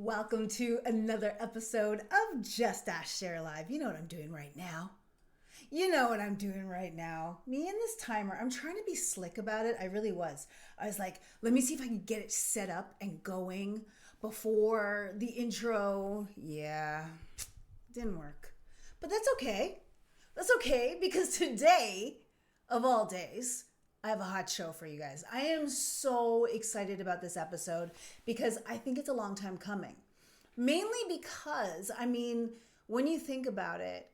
Welcome to another episode of Just Ask Share Live. You know what I'm doing right now. You know what I'm doing right now. Me and this timer, I'm trying to be slick about it. I really was. I was like, let me see if I can get it set up and going before the intro. Yeah, didn't work. But that's okay. That's okay because today, of all days, I have a hot show for you guys. I am so excited about this episode because I think it's a long time coming. Mainly because, when you think about it,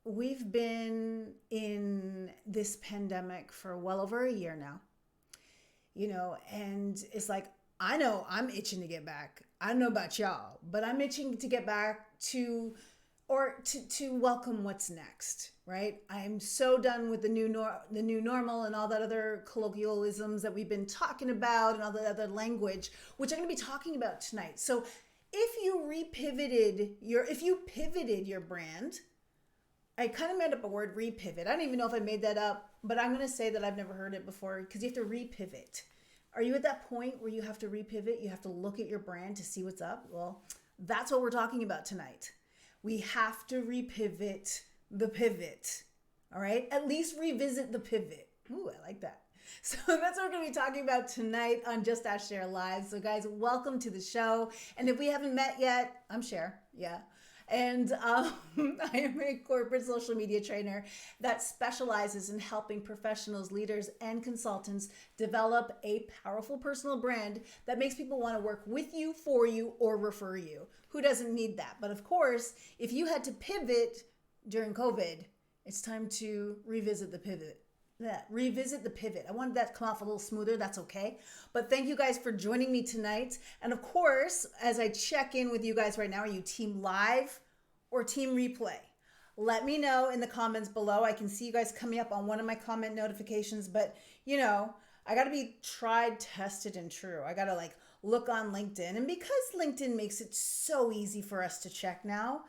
we've been in this pandemic for well over a year now, and it's like, I know I'm itching to get back. I don't know about y'all, but I'm itching to get back to welcome what's next, right? I'm so done with the new normal and all that other colloquialisms that we've been talking about and all that other language, which I'm going to be talking about tonight. So if you pivoted your brand, I kind of made up a word, repivot. I don't even know if I made that up, but I'm going to say that I've never heard it before because you have to repivot. Are you at that point where you have to repivot? You have to look at your brand to see what's up? Well, that's what we're talking about tonight. We have to repivot the pivot, all right? At least revisit the pivot. Ooh, I like that. So that's what we're going to be talking about tonight on Just Ask Share Live. So guys, welcome to the show. And if we haven't met yet, I'm Cher, yeah. And I am a corporate social media trainer that specializes in helping professionals, leaders, and consultants develop a powerful personal brand that makes people want to work with you, for you, or refer you. Who doesn't need that? But of course, if you had to pivot during COVID, it's time to revisit the pivot. Revisit the pivot. I wanted that to come off a little smoother. That's okay. But thank you guys for joining me tonight. And of course, as I check in with you guys right now, are you team live or team replay? Let me know in the comments below. I can see you guys coming up on one of my comment notifications, but I got to be tried, tested, and true. I got to look on LinkedIn. And because LinkedIn makes it so easy for us to check now,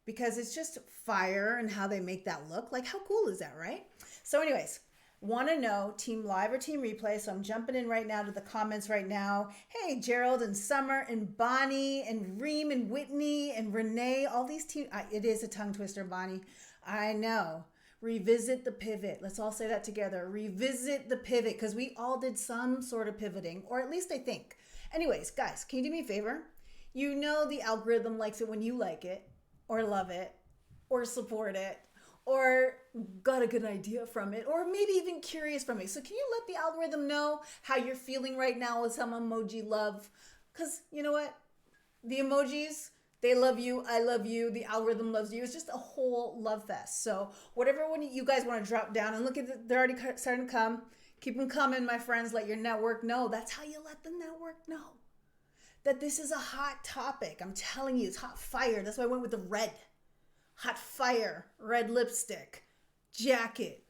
because it's just fire and how they make that look. Like, how cool is that, right? So anyways, want to know team live or team replay. So I'm jumping in right now to the comments right now. Hey, Gerald and Summer and Bonnie and Reem and Whitney and Renee, all these team. It is a tongue twister, Bonnie. I know. Revisit the pivot. Let's all say that together. Revisit the pivot, because we all did some sort of pivoting, or at least I think. Anyways, guys, can you do me a favor? You know the algorithm likes it when you like it, or love it, or support it, or got a good idea from it, or maybe even curious from it. So can you let the algorithm know how you're feeling right now with some emoji love? Because you know what? The emojis, they love you. I love you. The algorithm loves you. It's just a whole love fest. So whatever one you guys want to drop down and look at they're already starting to come. Keep them coming, my friends. Let your network know. That's how you let the network know that this is a hot topic. I'm telling you, it's hot fire. That's why I went with the red. Hot fire, red lipstick, jacket,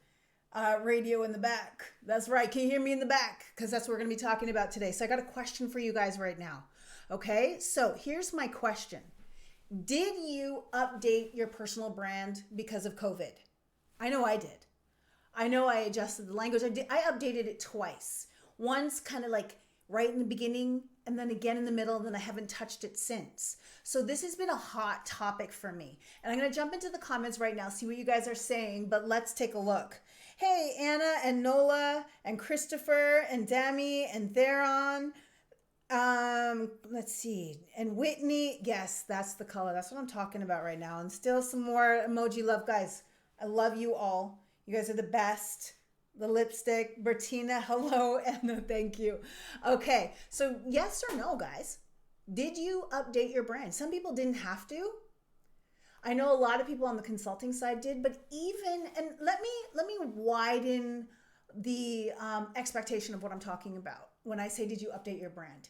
radio in the back. That's right. Can you hear me in the back? Because that's what we're going to be talking about today. So I got a question for you guys right now. Okay, so here's my question. Did you update your personal brand because of COVID? I know I did. I know I adjusted the language. I updated it twice. Once kind of right in the beginning, and then again in the middle, and then I haven't touched it since. So this has been a hot topic for me. And I'm going to jump into the comments right now, see what you guys are saying, but let's take a look. Hey, Anna and Nola and Christopher and Dami and Theron. Let's see. And Whitney. Yes, that's the color. That's what I'm talking about right now. And still some more emoji love. Guys, I love you all. You guys are the best. The lipstick, Bertina, hello, and the thank you. Okay, so yes or no, guys? Did you update your brand? Some people didn't have to. I know a lot of people on the consulting side did, but let me widen the expectation of what I'm talking about when I say, did you update your brand?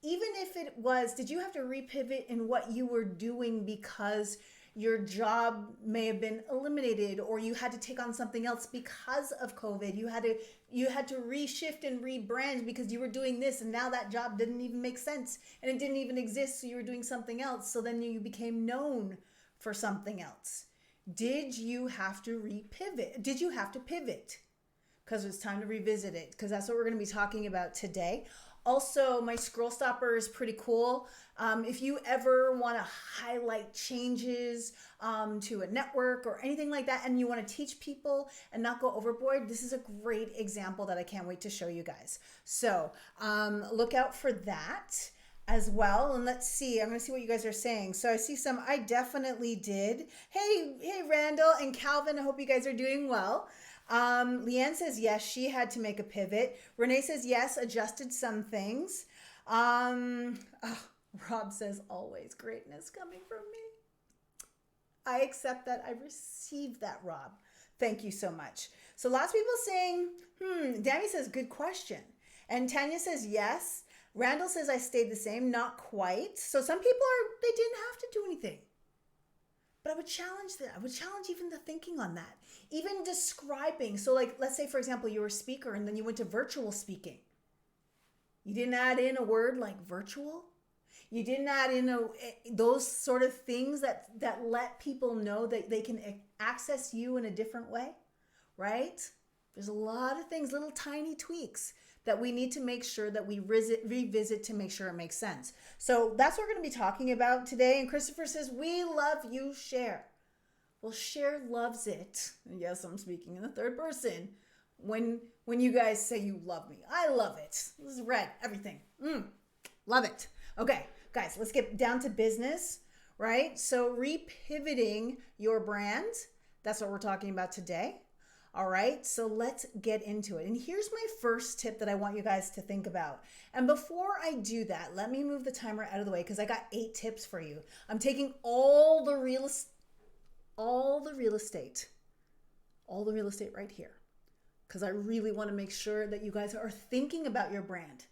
Even if it was, did you have to repivot in what you were doing because your job may have been eliminated, or you had to take on something else because of COVID. You had to reshift and rebrand because you were doing this, and now that job didn't even make sense and it didn't even exist, so you were doing something else. So then you became known for something else. Did you have to repivot? Did you have to pivot? Because it's time to revisit it, because that's what we're going to be talking about today. Also, my scroll stopper is pretty cool. If you ever want to highlight changes to a network or anything like that, and you want to teach people and not go overboard, this is a great example that I can't wait to show you guys. So look out for that as well. And let's see, I'm going to see what you guys are saying. So I see some, I definitely did. Hey, Randall and Calvin, I hope you guys are doing well. Leanne says yes, she had to make a pivot. Renee says yes, adjusted some things. Rob says always greatness coming from me. I accept that. I received that, Rob. Thank you so much. So lots of people saying, Danny says good question. And Tanya says yes. Randall says I stayed the same, not quite. So some people they didn't have to do anything. But I would challenge that. I would challenge even the thinking on that. Even describing. So like, let's say, for example, you were a speaker and then you went to virtual speaking. You didn't add in a word like virtual. You didn't add in those sort of things that let people know that they can access you in a different way, right? There's a lot of things, little tiny tweaks that we need to make sure that we revisit to make sure it makes sense. So that's what we're going to be talking about today. And Christopher says, we love you, Cher. Well, Cher loves it. And yes, I'm speaking in the third person. When you guys say you love me, I love it. This is red, everything. Love it. Okay, guys, let's get down to business, right? So repivoting your brand, that's what we're talking about today. All right, so let's get into it. And here's my first tip that I want you guys to think about. And before I do that, let me move the timer out of the way because I got 8 tips for you. I'm taking all the real estate right here because I really want to make sure that you guys are thinking about your brand.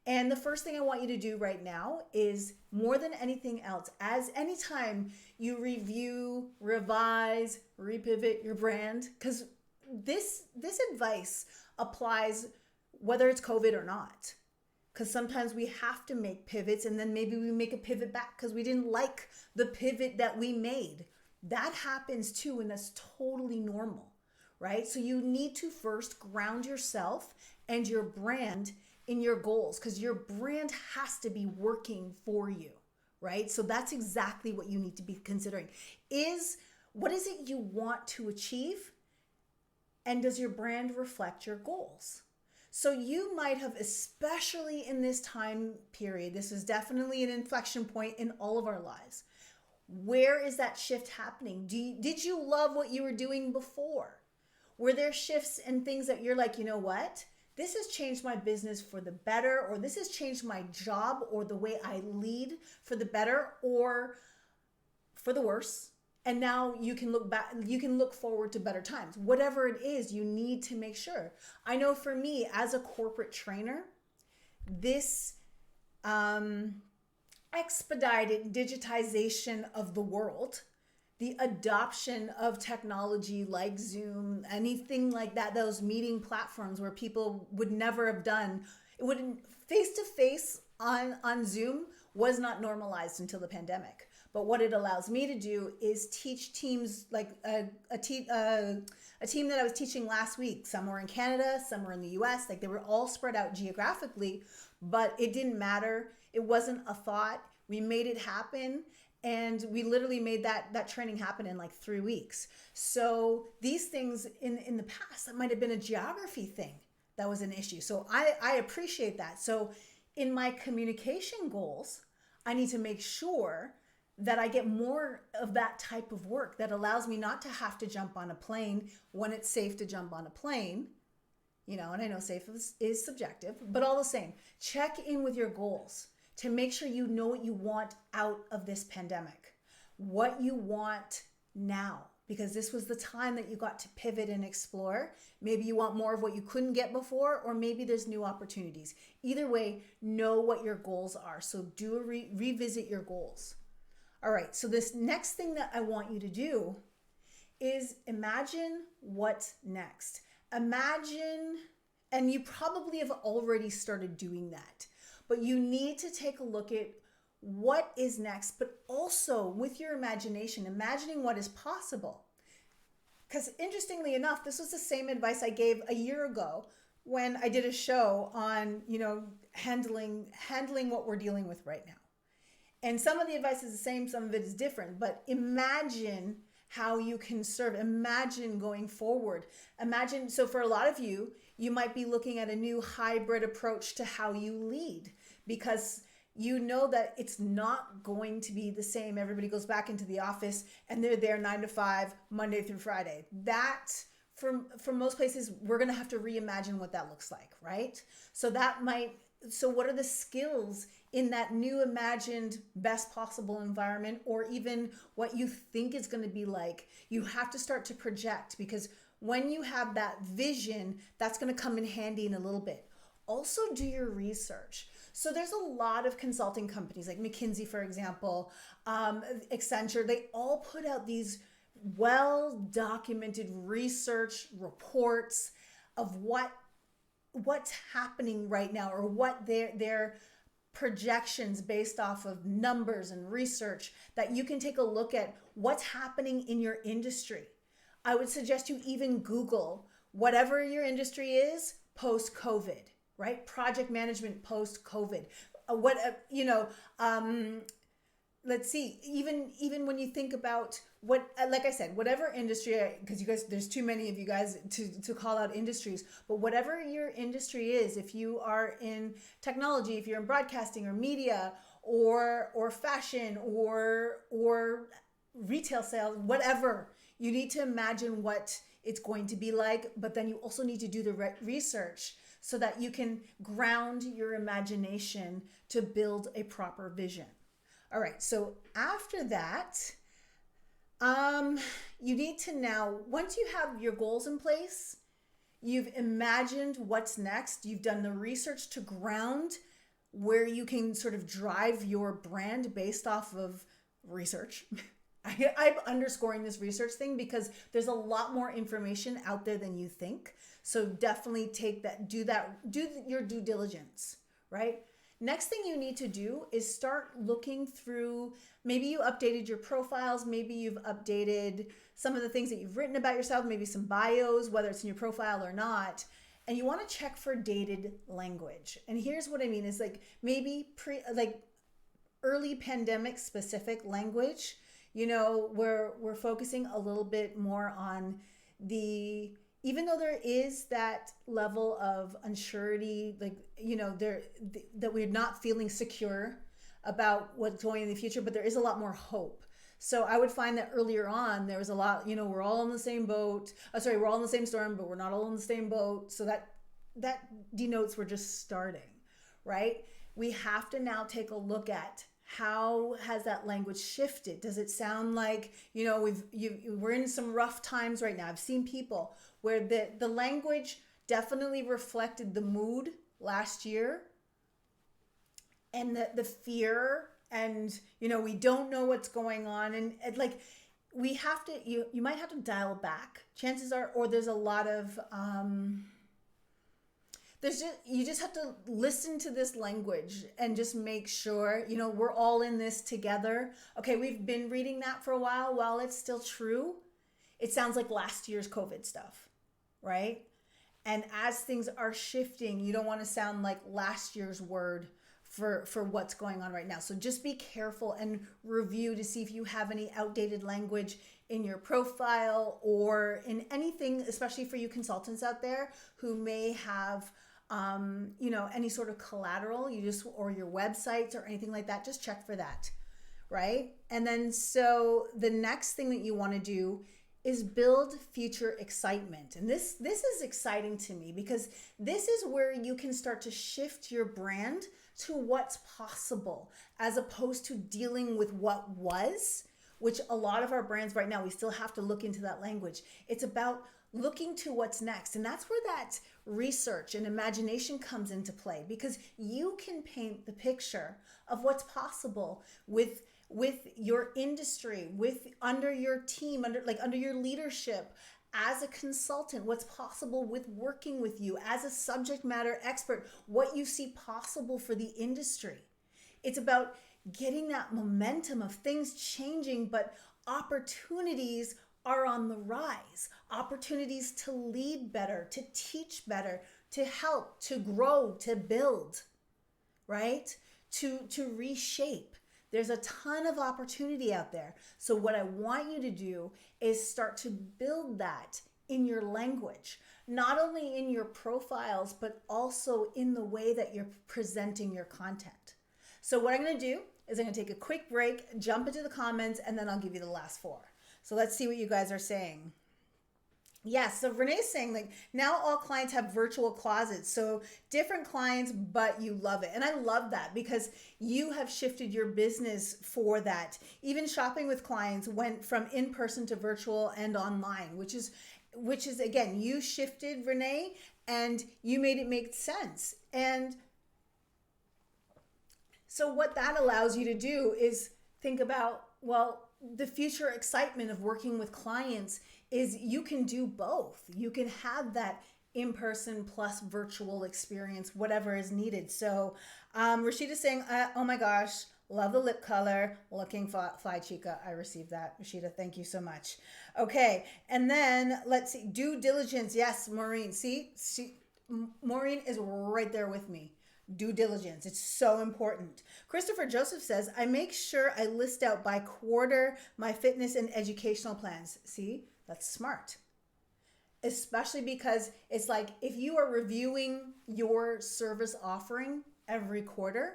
And the first thing I want you to do right now is, more than anything else, as anytime you review, revise, repivot your brand, because this advice applies whether it's COVID or not. Because sometimes we have to make pivots and then maybe we make a pivot back because we didn't like the pivot that we made. That happens too, and that's totally normal, right? So you need to first ground yourself and your brand in your goals, because your brand has to be working for you, right? So that's exactly what you need to be considering. What is it you want to achieve? And does your brand reflect your goals? So you might have, especially in this time period, this is definitely an inflection point in all of our lives. Where is that shift happening? Did you love what you were doing before? Were there shifts and things that you're like, you know what? This has changed my business for the better, or this has changed my job or the way I lead for the better or for the worse. And now you can look back, you can look forward to better times. Whatever it is, you need to make sure. I know for me as a corporate trainer, this expedited digitization of the world, the adoption of technology like Zoom, anything like that, those meeting platforms where people would never have done, it wouldn't, face-to-face on Zoom was not normalized until the pandemic. But what it allows me to do is teach teams, like a team that I was teaching last week. Some were in Canada, some were in the US, like they were all spread out geographically, but it didn't matter. It wasn't a thought. We made it happen. And we literally made that training happen in like 3 weeks. So these things in the past, that might have been a geography thing that was an issue. So I appreciate that. So in my communication goals, I need to make sure that I get more of that type of work that allows me not to have to jump on a plane when it's safe to jump on a plane. You know, and I know safe is subjective, but all the same, check in with your goals to make sure you know what you want out of this pandemic, what you want now, because this was the time that you got to pivot and explore. Maybe you want more of what you couldn't get before, or maybe there's new opportunities. Either way, know what your goals are. So do revisit your goals. All right, so this next thing that I want you to do is imagine what's next. Imagine, and you probably have already started doing that, but you need to take a look at what is next, but also with your imagination, imagining what is possible. Because interestingly enough, this was the same advice I gave a year ago when I did a show on, handling what we're dealing with right now. And some of the advice is the same, some of it is different, but imagine how you can serve. Imagine going forward. Imagine, so for a lot of you, you might be looking at a new hybrid approach to how you lead, because you know that it's not going to be the same. Everybody goes back into the office and they're there 9 to 5, Monday through Friday. That, for most places, we're going to have to reimagine what that looks like, right? So what are the skills in that new imagined best possible environment, or even what you think is going to be like? You have to start to project, because when you have that vision, that's going to come in handy in a little bit. Also, do your research. So there's a lot of consulting companies like McKinsey, for example, Accenture. They all put out these well-documented research reports of what's happening right now, or what their projections based off of numbers and research, that you can take a look at what's happening in your industry. I would suggest you even Google whatever your industry is post-COVID, right? Project management post-COVID. Let's see, even when you think about what, like I said, whatever industry, because you guys, there's too many of you guys to call out industries, but whatever your industry is, if you are in technology, if you're in broadcasting or media or fashion or retail sales, whatever, you need to imagine what it's going to be like, but then you also need to do the research so that you can ground your imagination to build a proper vision. All right, so after that, you need to now, once you have your goals in place, you've imagined what's next, you've done the research to ground where you can sort of drive your brand based off of research. I'm underscoring this research thing because there's a lot more information out there than you think. So definitely do your due diligence, right? Next thing you need to do is start looking through, maybe you updated your profiles, maybe you've updated some of the things that you've written about yourself, maybe some bios, whether it's in your profile or not, and you want to check for dated language. And here's what I mean is like maybe early pandemic specific language. We're focusing a little bit more on even though there is that level of unsurety, that we're not feeling secure about what's going in the future, but there is a lot more hope. So I would find that earlier on, there was a lot, we're all in the same boat. We're all in the same storm, but we're not all in the same boat. So that denotes we're just starting, right? We have to now take a look at how has that language shifted? Does it sound like, we're in some rough times right now. I've seen people where the language definitely reflected the mood last year and the fear, and, we don't know what's going on. And we have to, you might have to dial back. Chances are, or there's a lot of, you just have to listen to this language and just make sure, we're all in this together. Okay, we've been reading that for a while. While it's still true, it sounds like last year's COVID stuff, right? And as things are shifting, you don't want to sound like last year's word for what's going on right now. So just be careful and review to see if you have any outdated language in your profile or in anything, especially for you consultants out there who may have any sort of collateral, or your websites or anything like that, just check for that, right? And then, so the next thing that you want to do is build future excitement. And this is exciting to me because this is where you can start to shift your brand to what's possible, as opposed to dealing with what was, which a lot of our brands right now, we still have to look into that language. It's about looking to what's next. And that's where that research and imagination comes into play, because you can paint the picture of what's possible with your industry, under your team, under your leadership, as a consultant, what's possible with working with you as a subject matter expert, what you see possible for the industry. It's about getting that momentum of things changing, but opportunities are on the rise. Opportunities to lead better, to teach better, to help, to grow, to build, right? To reshape. There's a ton of opportunity out there. So what I want you to do is start to build that in your language, not only in your profiles, but also in the way that you're presenting your content. So what I'm going to do is I'm going to take a quick break, jump into the comments, and then I'll give you the last four. So let's see what you guys are saying. Yes, so Renee's saying like now all clients have virtual closets. So different clients, but you love it. And I love that because you have shifted your business for that. Even shopping with clients went from in-person to virtual and online, which is again, you shifted, Renee, and you made it make sense. And so what that allows you to do is think about, well, the future excitement of working with clients is you can do both. You can have that in-person plus virtual experience, whatever is needed. So Rashida's saying, oh my gosh, love the lip color, looking fly chica. I received that. Rashida, thank you so much. Okay, and then let's see, due diligence. Yes, Maureen, see, Maureen is right there with me. Due diligence. It's so important. Christopher Joseph says, I make sure I list out by quarter my fitness and educational plans. See, that's smart. Especially because it's like if you are reviewing your service offering every quarter,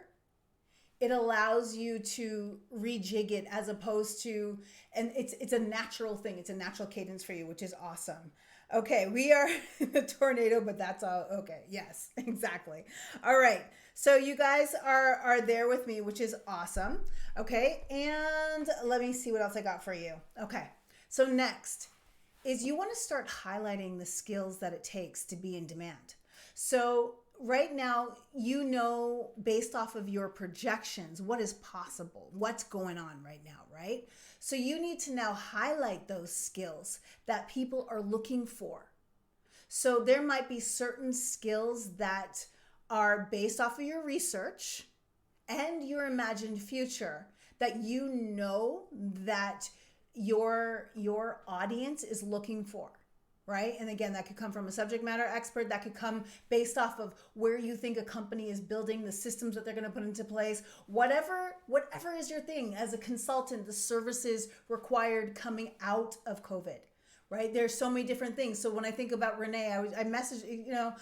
it allows you to rejig it as opposed to, and it's a natural thing. It's a natural cadence for you, which is awesome. Okay, we are in a tornado, but that's all. Okay, yes, exactly. All right, so you guys are there with me, which is awesome. Okay, and let me see what else I got for you. Okay, so next is you want to start highlighting the skills that it takes to be in demand. So right now, you know, based off of your projections, what is possible, what's going on right now, right? So you need to now highlight those skills that people are looking for. So there might be certain skills that are based off of your research and your imagined future that you know that your audience is looking for. Right? And again, that could come from a subject matter expert. That could come based off of where you think a company is building, the systems that they're going to put into place, whatever is your thing as a consultant, the services required coming out of COVID, right? There's so many different things. So when I think about Renee, I message, you know,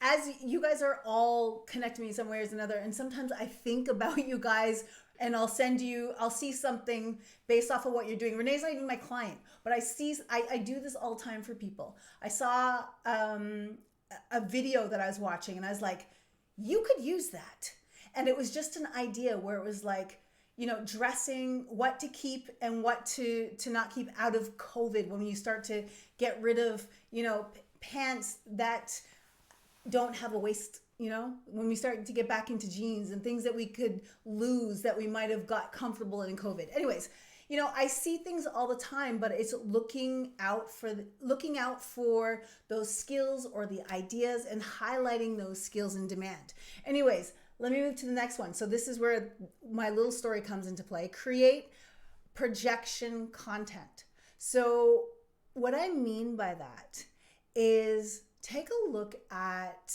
as you guys are all connecting me in some ways or another, and sometimes I think about you guys and I'll see something based off of what you're doing. Renee's not even my client, but I do this all the time for people. I saw a video that I was watching and I was like, you could use that. And it was just an idea where it was like, you know, dressing, what to keep and what to not keep out of COVID when you start to get rid of, you know, pants that don't have a waist, you know, when we start to get back into jeans and things that we could lose that we might have got comfortable in COVID. Anyways, you know, I see things all the time, but it's looking out for those skills or the ideas and highlighting those skills in demand. Anyways, let me move to the next one. So this is where my little story comes into play. Create projection content. So what I mean by that is take a look at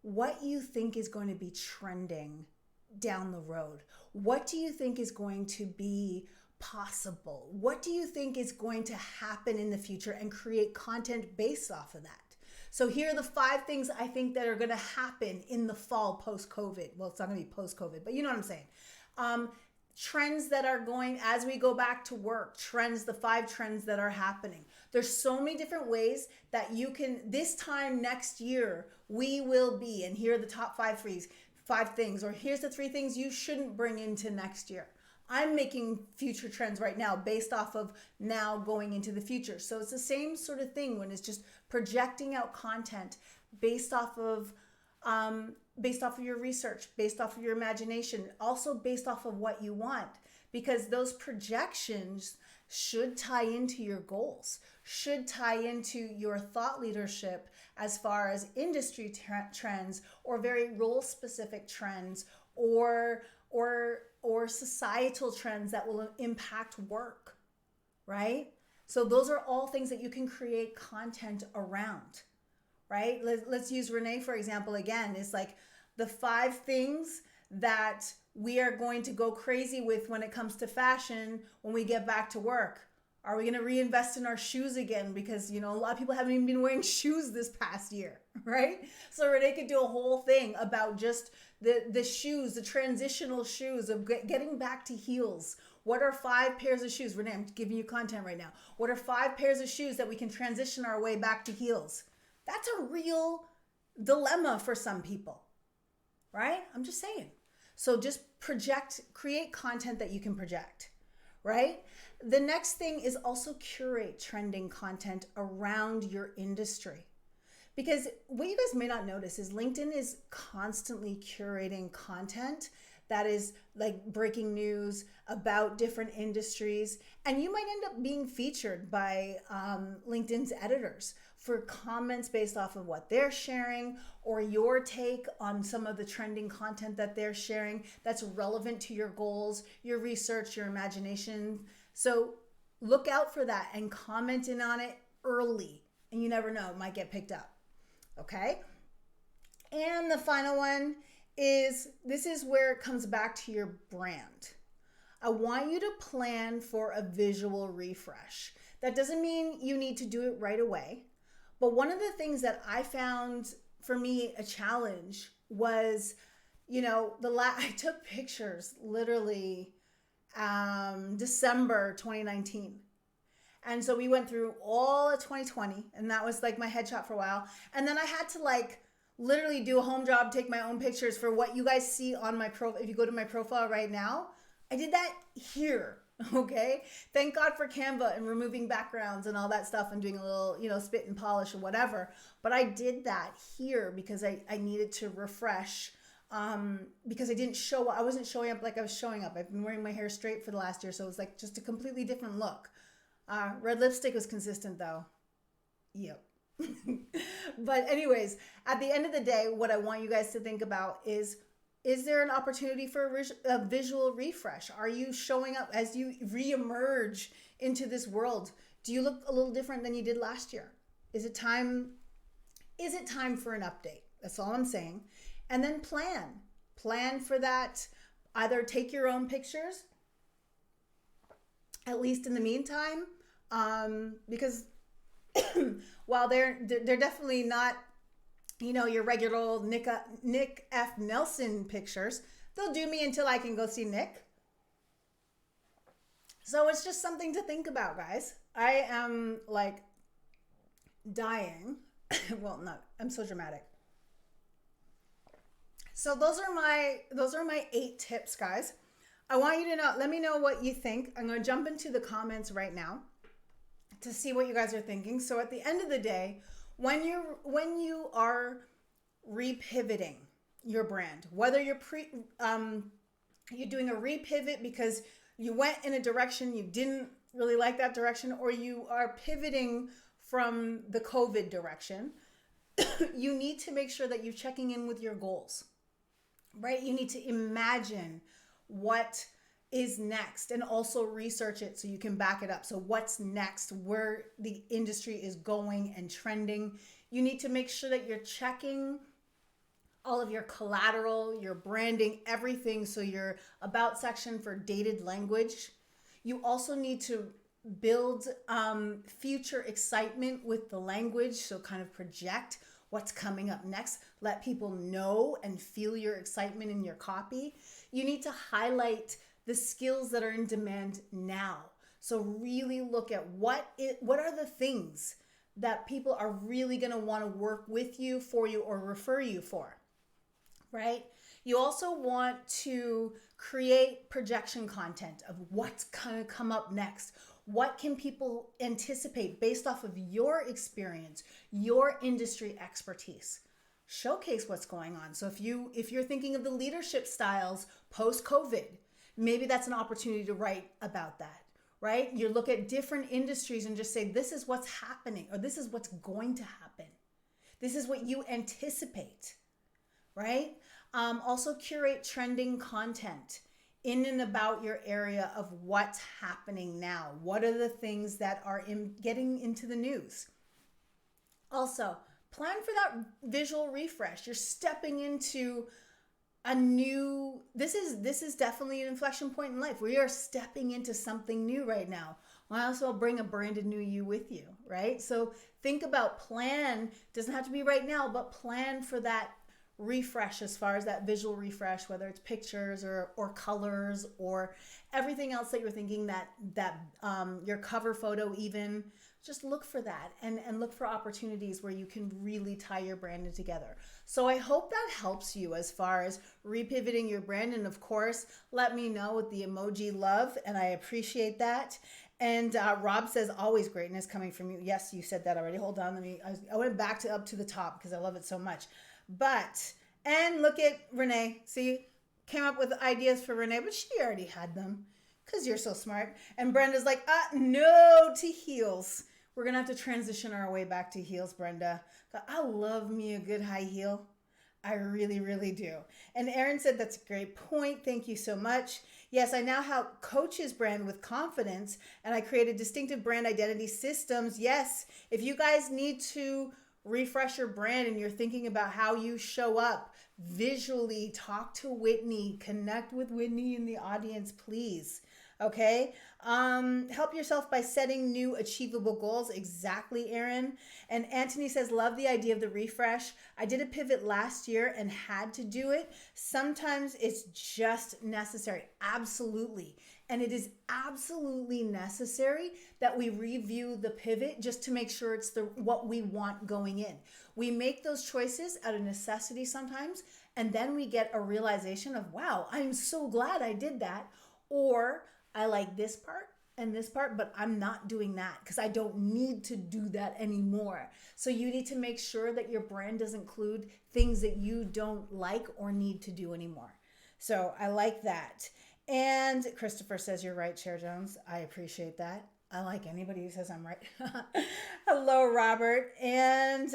what you think is going to be trending down the road. What do you think is going to be possible? What do you think is going to happen in the future, and create content based off of that? So here are the 5 things I think that are going to happen in the fall post-COVID. Well, it's not going to be post-COVID, but you know what I'm saying. Trends that are going as we go back to work, the 5 trends that are happening. There's so many different ways that you can, this time next year, we will be, and here are the top 5 things, or here's the 3 things you shouldn't bring into next year. I'm making future trends right now based off of now going into the future. So it's the same sort of thing when it's just projecting out content based off of your research, based off of your imagination, also based off of what you want, because those projections should tie into your goals, should tie into your thought leadership as far as industry trends or very role specific trends or societal trends that will impact work, right? So those are all things that you can create content around, right? Let's use Renee, for example, again. It's like the 5 things that we are going to go crazy with when it comes to fashion when we get back to work. Are we going to reinvest in our shoes again? Because, a lot of people haven't even been wearing shoes this past year, right? So Renee could do a whole thing about just the shoes, the transitional shoes of getting back to heels. What are 5 pairs of shoes? Renee, I'm giving you content right now. What are 5 pairs of shoes that we can transition our way back to heels? That's a real dilemma for some people, right? I'm just saying. So just create content that you can project, right? The next thing is also curate trending content around your industry. Because what you guys may not notice is LinkedIn is constantly curating content that is like breaking news about different industries. And you might end up being featured by LinkedIn's editors for comments based off of what they're sharing or your take on some of the trending content that they're sharing that's relevant to your goals, your research, your imagination. So look out for that and comment in on it early. And you never know, it might get picked up. Okay? And the final one is, this is where it comes back to your brand. I want you to plan for a visual refresh. That doesn't mean you need to do it right away. But one of the things that I found for me a challenge was, I took pictures literally December 2019. And so we went through all of 2020, and that was like my headshot for a while. And then I had to literally do a home job, take my own pictures for what you guys see on my profile. If you go to my profile right now, I did that here, okay? Thank God for Canva and removing backgrounds and all that stuff and doing a little, spit and polish or whatever. But I did that here because I needed to refresh because I wasn't showing up like I was showing up. I've been wearing my hair straight for the last year, so it was like just a completely different look. Red lipstick was consistent though. Yep. But anyways, at the end of the day, what I want you guys to think about is there an opportunity for a visual refresh? Are you showing up as you reemerge into this world? Do you look a little different than you did last year? Is it time for an update? That's all I'm saying. And then plan for that. Either take your own pictures, at least in the meantime, because while they're definitely not, your regular old Nick F. Nelson pictures, they'll do me until I can go see Nick. So it's just something to think about, guys. I am dying. Well, no, I'm so dramatic. So those are my 8 tips, guys. I want you to let me know what you think. I'm going to jump into the comments right now to see what you guys are thinking. So at the end of the day, when you are repivoting your brand, whether you're doing a repivot because you went in a direction you didn't really like that direction, or you are pivoting from the COVID direction, you need to make sure that you're checking in with your goals, right? You need to imagine what is next and also research it so you can back it up. So what's next, where the industry is going and trending. You need to make sure that you're checking all of your collateral, your branding, everything. So your about section for dated language. You also need to build future excitement with the language. So kind of project what's coming up next. Let people know and feel your excitement in your copy. You need to highlight the skills that are in demand now. So really look at what are the things that people are really going to want to work with you, for you, or refer you for, right? You also want to create projection content of what's going to come up next. What can people anticipate based off of your experience, your industry expertise? Showcase what's going on. So if you're thinking of the leadership styles post-COVID, maybe that's an opportunity to write about that, right? You look at different industries and just say, this is what's happening, or this is what's going to happen. This is what you anticipate, right? Also curate trending content in and about your area of what's happening now. What are the things that are getting into the news? Also, plan for that visual refresh. You're stepping into a new, this is definitely an inflection point in life. We are stepping into something new right now. I also bring a branded new you with you, right? So think about, plan, doesn't have to be right now, but plan for that refresh as far as that visual refresh, whether it's pictures or colors or everything else that you're thinking, that your cover photo even. Just look for that and look for opportunities where you can really tie your brand together. So I hope that helps you as far as repivoting your brand. And of course, let me know with the emoji love, and I appreciate that. And Rob says, always greatness coming from you. Yes, you said that already. Hold on. I went back up to the top because I love it so much. And look at Renee. See, came up with ideas for Renee, but she already had them because you're so smart. And Brenda's like, no to heels. We're going to have to transition our way back to heels, Brenda. I love me a good high heel. I really, really do. And Erin said, that's a great point. Thank you so much. Yes, I now help coaches brand with confidence, and I created distinctive brand identity systems. Yes, if you guys need to refresh your brand and you're thinking about how you show up visually, talk to Whitney, connect with Whitney in the audience, please. Okay. Help yourself by setting new achievable goals. Exactly, Erin. And Anthony says, love the idea of the refresh. I did a pivot last year and had to do it. Sometimes it's just necessary. Absolutely. And it is absolutely necessary that we review the pivot just to make sure it's what we want going in. We make those choices out of necessity sometimes, and then we get a realization of, wow, I'm so glad I did that. Or I like this part and this part, but I'm not doing that because I don't need to do that anymore. So you need to make sure that your brand does include things that you don't like or need to do anymore. So I like that. And Christopher says, you're right, Chair Jones. I appreciate that. I like anybody who says I'm right. Hello, Robert. And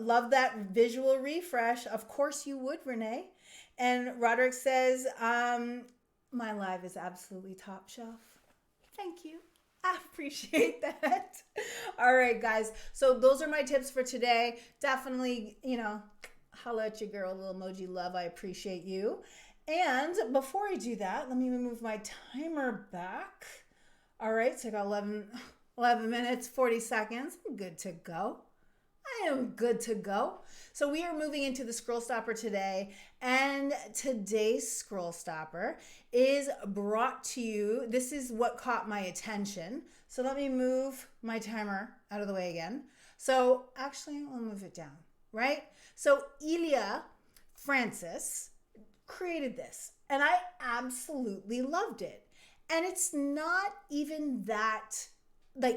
love that visual refresh. Of course you would, Renee. And Roderick says, my live is absolutely top shelf. Thank you. I appreciate that. All right, guys. So those are my tips for today. Definitely, holla at your girl, little emoji love. I appreciate you. And before I do that, let me move my timer back. All right, so I got 11 minutes, 40 seconds. I'm good to go. I am good to go. So we are moving into the scroll stopper today, and today's scroll stopper is brought to you. This is what caught my attention. So let me move my timer out of the way again. So actually, I'll move it down, right? So Elia Francis created this, and I absolutely loved it. And it's not even that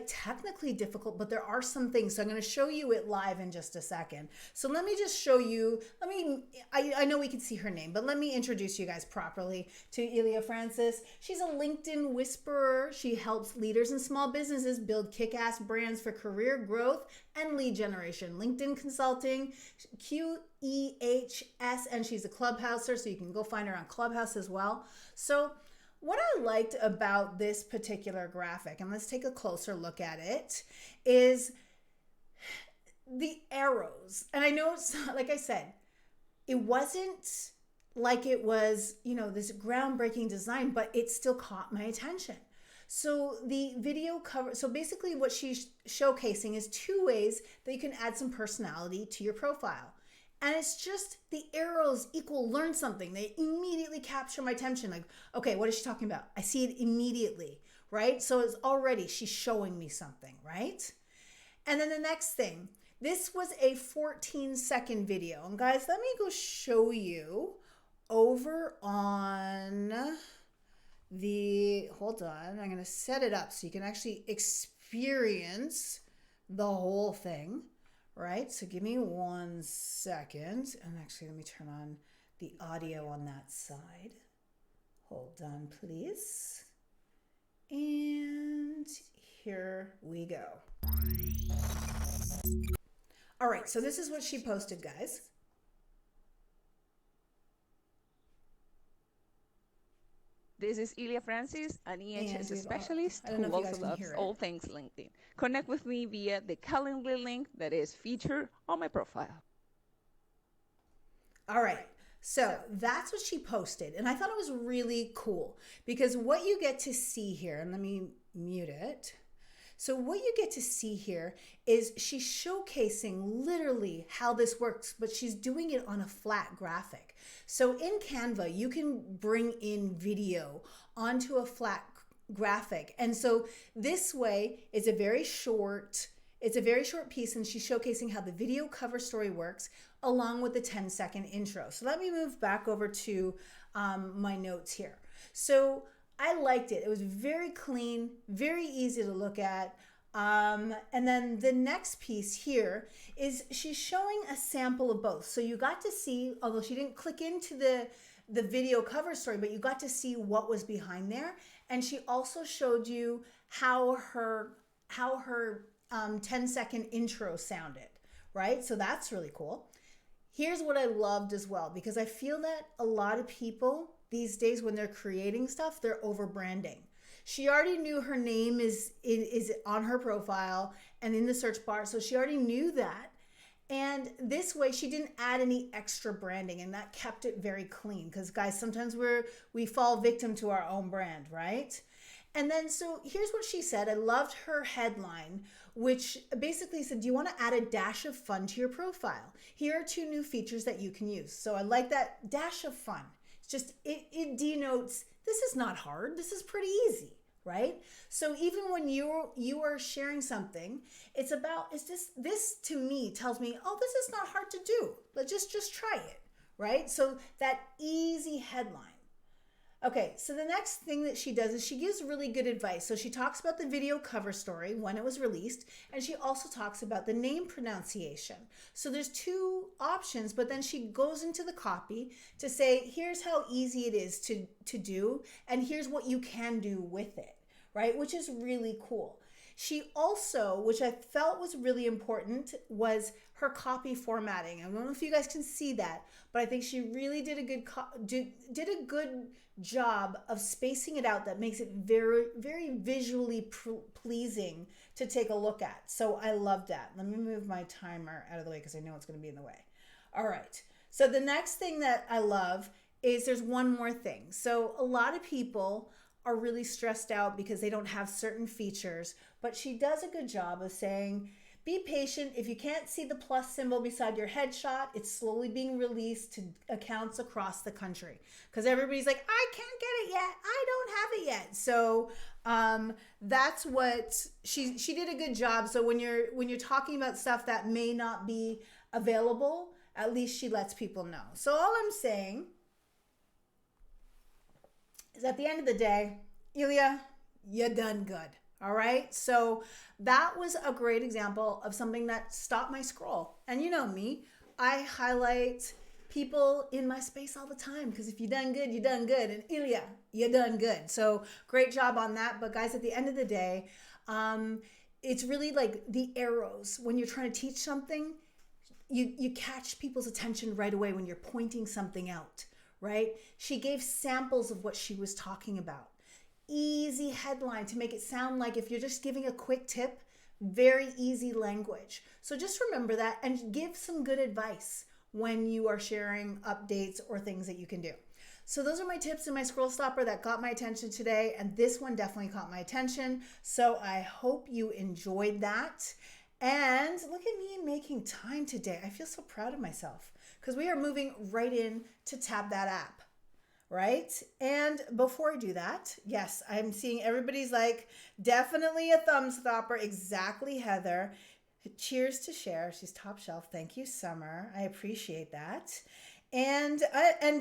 technically difficult, but there are some things. So I'm going to show you it live in just a second. So let me just show you, I know we can see her name, but let me introduce you guys properly to Elia Francis. She's a LinkedIn whisperer. She helps leaders and small businesses build kick-ass brands for career growth and lead generation. LinkedIn Consulting, QEHS, and she's a Clubhouser, so you can go find her on Clubhouse as well. So what I liked about this particular graphic, and let's take a closer look at it, is the arrows. And I know it's, like I said, it wasn't like it was, this groundbreaking design, but it still caught my attention. So the video cover, so basically what she's showcasing is 2 ways that you can add some personality to your profile. And it's just the arrows equal learn something. They immediately capture my attention. Like, okay, what is she talking about? I see it immediately, right? So it's already, she's showing me something, right? And then the next thing, this was a 14-second video. And guys, let me go show you over on hold on, I'm gonna set it up so you can actually experience the whole thing. Right, so give me 1 second, and actually let me turn on the audio on that side. Hold on, please. And here we go. All right, so this is what she posted, guys. This is Ilya Francis, an And EHS we've specialist I don't know who if you also guys can loves hear it. all things LinkedIn. Connect with me via the Calendly link that is featured on my profile. All right. So that's what she posted. And I thought it was really cool because what you get to see here, and let me mute it. So, what you get to see here is she's showcasing literally how this works, but she's doing it on a flat graphic. So, in Canva, you can bring in video onto a flat graphic. And so, this way, it's a very short piece, and she's showcasing how the video cover story works along with the 10-second intro. So, let me move back over to my notes here. So, I liked it. It was very clean, very easy to look at. And then the next piece here is she's showing a sample of both. So you got to see, although she didn't click into the video cover story, but you got to see what was behind there. And she also showed you how her 10-second intro sounded, right? So that's really cool. Here's what I loved as well, because I feel that a lot of people these days, when they're creating stuff, they're over branding. She already knew her name is on her profile and in the search bar, so she already knew that. And this way, she didn't add any extra branding, and that kept it very clean. Because guys, sometimes we fall victim to our own brand, right? And then, so here's what she said. I loved her headline, which basically said, do you want to add a dash of fun to your profile? Here are 2 new features that you can use. So I like that dash of fun. It's just, it denotes this is not hard. This is pretty easy, right? So even when you are sharing something, it's just, this to me tells me, oh, this is not hard to do. Let's just try it, right? So that easy headline. Okay, so the next thing that she does is she gives really good advice. So she talks about the video cover story when it was released, and she also talks about the name pronunciation. So there's 2 options, but then she goes into the copy to say, here's how easy it is to do, and here's what you can do with it, right? Which is really cool. She also, which I felt was really important, was her copy formatting. I don't know if you guys can see that, but I think she really did a good job of spacing it out that makes it very, very visually pleasing to take a look at. So I love that. Let me move my timer out of the way because I know it's going to be in the way. All right. So the next thing that I love is there's one more thing. So a lot of people are really stressed out because they don't have certain features, but she does a good job of saying, be patient. If you can't see the plus symbol beside your headshot, it's slowly being released to accounts across the country. Because everybody's like, I can't get it yet. I don't have it yet. So that's what she did a good job. So when you're talking about stuff that may not be available, at least she lets people know. So all I'm saying is at the end of the day, Ilya, you done good. All right. So that was a great example of something that stopped my scroll. And you know me, I highlight people in my space all the time because if you done good, you done good. And Ilya, you done good. So great job on that. But guys, at the end of the day, it's really like the arrows. When you're trying to teach something, you catch people's attention right away when you're pointing something out, right? She gave samples of what she was talking about. Easy headline to make it sound like if you're just giving a quick tip, very easy language. So just remember that and give some good advice when you are sharing updates or things that you can do. So those are my tips in my scroll stopper that got my attention today, and this one definitely caught my attention. So I hope you enjoyed that. And look at me making time today. I feel so proud of myself because we are moving right in to Tab That App. Right? And before I do that, yes, I'm seeing everybody's like, definitely a thumb stopper. Exactly, Heather. Cheers to share. She's top shelf. Thank you, Summer. I appreciate that. And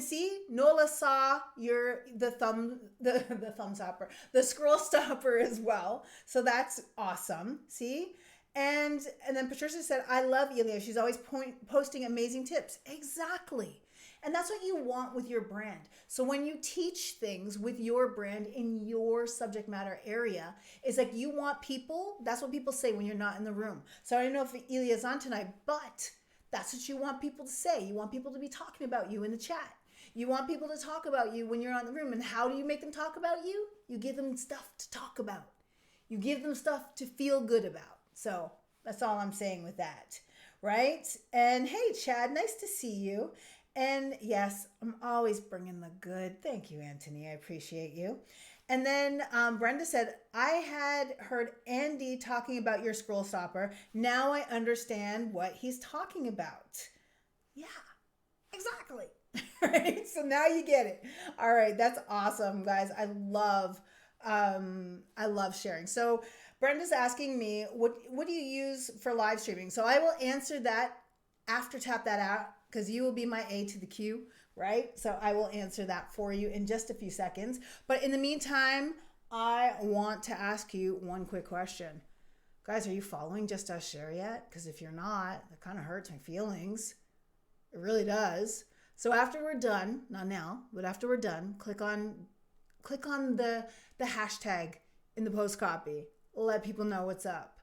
see, Nola saw the thumb stopper, the scroll stopper as well. So that's awesome. See? And then Patricia said, I love Ilya. She's always posting amazing tips. Exactly. And that's what you want with your brand. So when you teach things with your brand in your subject matter area, it's like you want people, that's what people say when you're not in the room. So I don't know if Ilya's on tonight, but that's what you want people to say. You want people to be talking about you in the chat. You want people to talk about you when you're on the room. And how do you make them talk about you? You give them stuff to talk about. You give them stuff to feel good about. So that's all I'm saying with that, right? And hey, Chad, nice to see you. And yes, I'm always bringing the good. Thank you, Anthony. I appreciate you. And then Brenda said, I had heard Andy talking about your scroll stopper. Now I understand what he's talking about. Yeah, exactly. Right? So now you get it. All right, that's awesome, guys. I love sharing. So Brenda's asking me, what do you use for live streaming? So I will answer that after Tap That Out, because you will be my A to the Q, right? So I will answer that for you in just a few seconds. But in the meantime, I want to ask you one quick question. Guys, are you following Just Us Share yet? Because if you're not, that kind of hurts my feelings. It really does. So after we're done, not now, but after we're done, click on the hashtag in the post copy. Let people know what's up.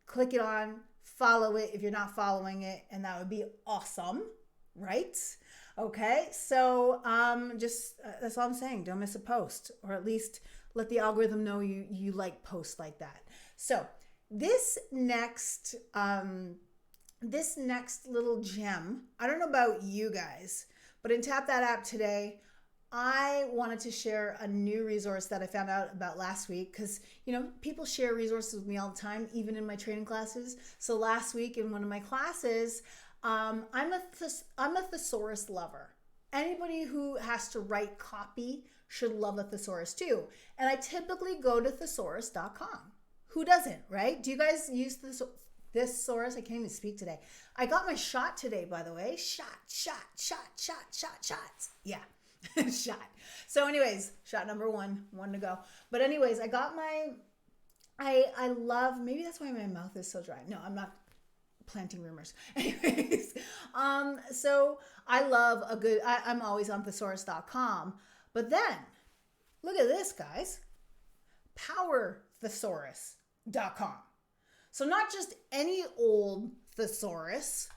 Click it on, follow it if you're not following it, and that would be awesome, right? Okay, so that's all I'm saying. Don't miss a post, or at least let the algorithm know you like posts like that. So this next little gem, I don't know about you guys, but in Tap That App today, I wanted to share a new resource that I found out about last week, because people share resources with me all the time, even in my training classes. So last week in one of my classes, I'm a thesaurus lover. Anybody who has to write copy should love a thesaurus too. And I typically go to thesaurus.com. Who doesn't, right? Do you guys use thesaurus? I can't even speak today. I got my shot today, by the way. Shots. Yeah. Shot. So anyways, shot number one to go. But anyways, I got I love, maybe that's why my mouth is so dry. No, I'm not planting rumors. Anyways, so I love I'm always on thesaurus.com. But then, look at this, guys. Powerthesaurus.com. So not just any old thesaurus,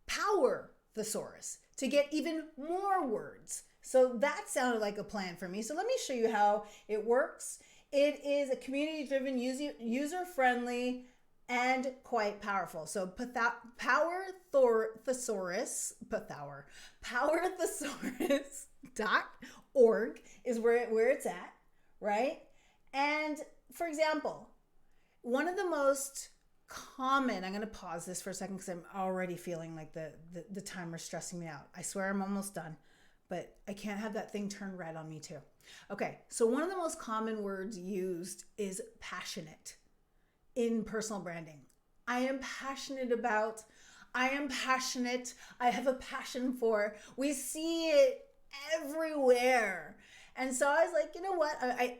Power Thesaurus, to get even more words. So that sounded like a plan for me. So let me show you how it works. It is a community-driven, user-friendly, and quite powerful. So powerthesaurus.org is where it's at, right? And for example, one of the most common, I'm going to pause this for a second because I'm already feeling like the timer's stressing me out. I swear I'm almost done, but I can't have that thing turn red on me too. Okay, so one of the most common words used is passionate in personal branding. I am passionate, I have a passion for. We see it everywhere. And so I was like, you know what? I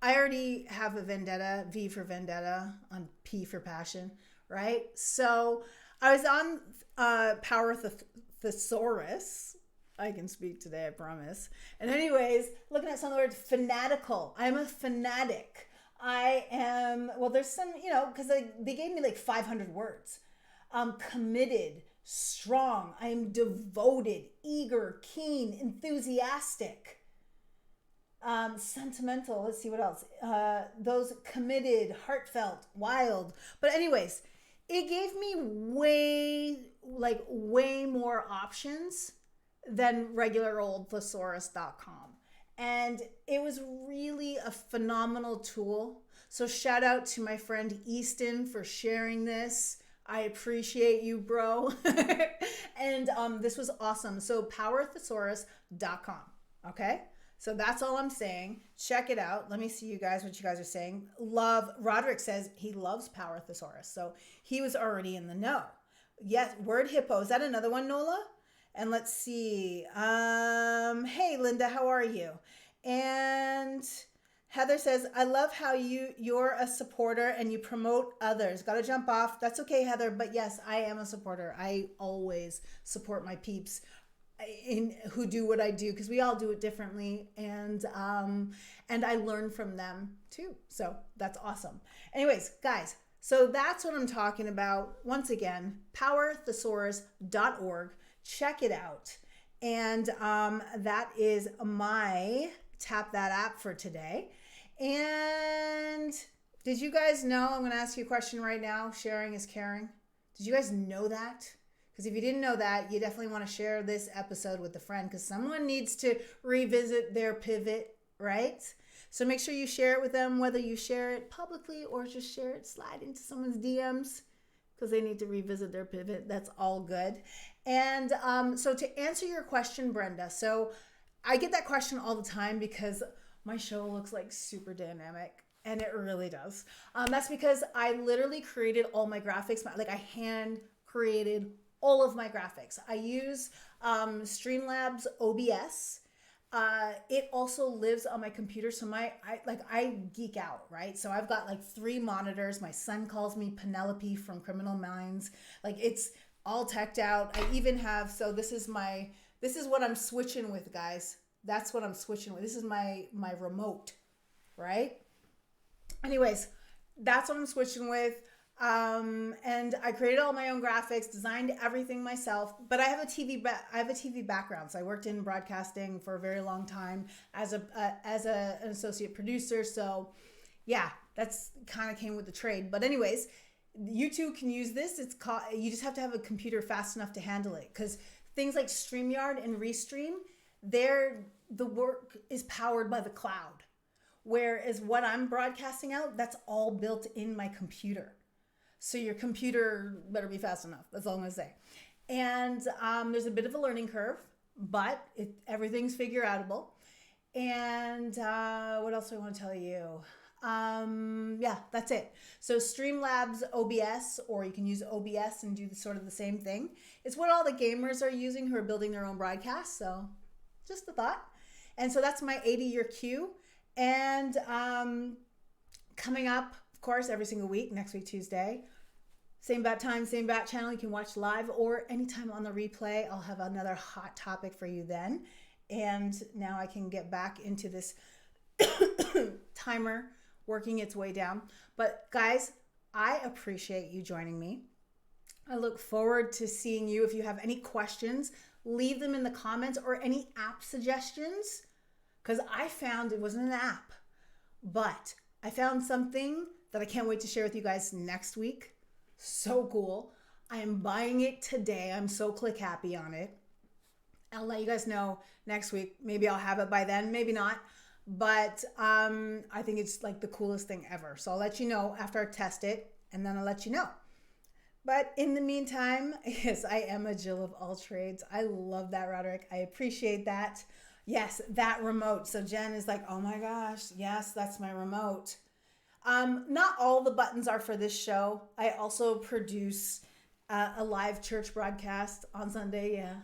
already have a vendetta, V for vendetta, on P for passion, right? So I was on Power Thesaurus. I can speak today, I promise. And anyways, looking at some of the words, fanatical. I'm a fanatic. I am, well, there's some, because they gave me like 500 words. Committed, strong. I am devoted, eager, keen, enthusiastic. Sentimental, let's see what else. Those committed, heartfelt, wild. But anyways, it gave me way more options than regular old thesaurus.com. And it was really a phenomenal tool. So shout out to my friend Easton for sharing this. I appreciate you, bro. And this was awesome. So powerthesaurus.com. Okay? So that's all I'm saying. Check it out. Let me see what you guys are saying. Roderick says he loves Power Thesaurus. So he was already in the know. Yes, word hippo. Is that another one, Nola? And let's see. Hey, Linda, how are you? And Heather says, I love how you're a supporter and you promote others. Got to jump off. That's okay, Heather. But yes, I am a supporter. I always support my peeps who do what I do, because we all do it differently, and I learn from them too. So that's awesome. Anyways, guys, so that's what I'm talking about. Once again, powerthesaurus.org. Check it out. And that is my Tap That app for today. And did you guys know, I'm going to ask you a question right now, sharing is caring. Did you guys know that? Because if you didn't know that, you definitely want to share this episode with a friend, because someone needs to revisit their pivot, right? So make sure you share it with them, whether you share it publicly or just share it, slide into someone's DMs, because they need to revisit their pivot. That's all good. And so to answer your question, Brenda, so I get that question all the time because my show looks like super dynamic. And it really does. That's because I literally created all my graphics. Like, I hand created all of my graphics. I use Streamlabs OBS. It also lives on my computer, so I geek out, right? So I've got like 3 monitors. My son calls me Penelope from Criminal Minds. Like, it's all teched out. I even have, so this is what I'm switching with, guys. That's what I'm switching with. This is my remote, right? Anyways, that's what I'm switching with. And I created all my own graphics, designed everything myself, but I have a TV background. So I worked in broadcasting for a very long time as an associate producer. So yeah, that's kind of came with the trade. But anyways, you too can use this. You just have to have a computer fast enough to handle it, because things like StreamYard and Restream, the work is powered by the cloud. Whereas what I'm broadcasting out, that's all built in my computer. So your computer better be fast enough. That's all I'm going to say. And there's a bit of a learning curve, but everything's figure outable. And what else do I want to tell you? Yeah, that's it. So Streamlabs OBS, or you can use OBS and do sort of the same thing. It's what all the gamers are using who are building their own broadcasts. So just a thought. And so that's my 80-year queue. And coming up, of course, every single week, next week, Tuesday, same bat time, same bat channel. You can watch live or anytime on the replay. I'll have another hot topic for you then. And now I can get back into this timer working its way down. But guys, I appreciate you joining me. I look forward to seeing you. If you have any questions, leave them in the comments, or any app suggestions. Because I found it wasn't an app, but I found something that I can't wait to share with you guys next week. So cool. I am buying it today. I'm so click happy on it. I'll let you guys know next week. Maybe I'll have it by then, maybe not. But I think it's like the coolest thing ever. So I'll let you know after I test it, and then I'll let you know. But in the meantime, yes, I am a Jill of all trades. I love that, Roderick. I appreciate that. Yes, that remote. So Jen is like, oh my gosh, yes, that's my remote. Not all the buttons are for this show. I also produce a live church broadcast on Sunday. Yeah,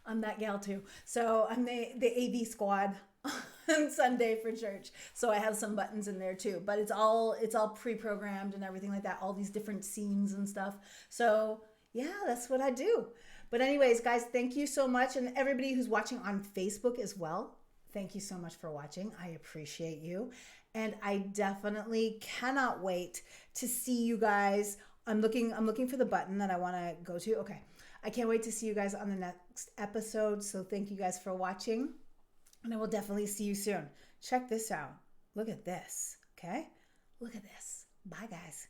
I'm that gal too. So I'm the AV squad on Sunday for church. So I have some buttons in there too. But it's all pre-programmed and everything like that. All these different scenes and stuff. So yeah, that's what I do. But anyways, guys, thank you so much. And everybody who's watching on Facebook as well, thank you so much for watching. I appreciate you. And I definitely cannot wait to see you guys. I'm looking for the button that I want to go to. Okay. I can't wait to see you guys on the next episode. So thank you guys for watching. And I will definitely see you soon. Check this out. Look at this. Okay? Look at this. Bye, guys.